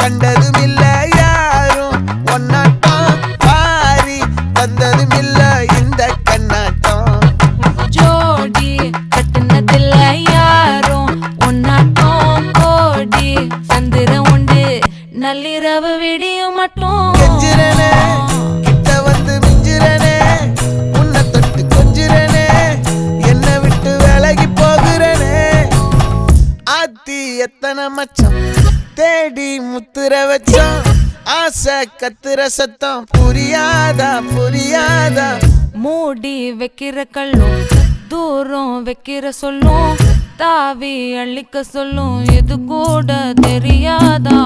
கண்டதும் இல்ல யாரும் ஒன்னாட்டம் பாரி வந்ததும் இல்ல இந்த கண்ணாட்டம் ஜோடி கட்டுனதில்ல யாரும் ஒன்னாட்டம் கோடி சந்திரம் உண்டு நள்ளிரவு விடியும் மட்டும் கெஞ்சிரனே கிட்ட வந்து மிஞ்சிரனே உன்னை தொட்டு கொஞ்சிரனே என்னை விட்டு விலகி போகிறனே ஆத்தி எத்தனை மச்சம் தேடி முத்துற வச்சோம் ஆசை கத்துற சத்தம் புரியாதா புரியாதா மூடி வைக்கிற கல்லும் தூரம் வைக்கிற சொல்லும் தாவி அள்ளிக்க சொல்லும் எது கூட தெரியாதா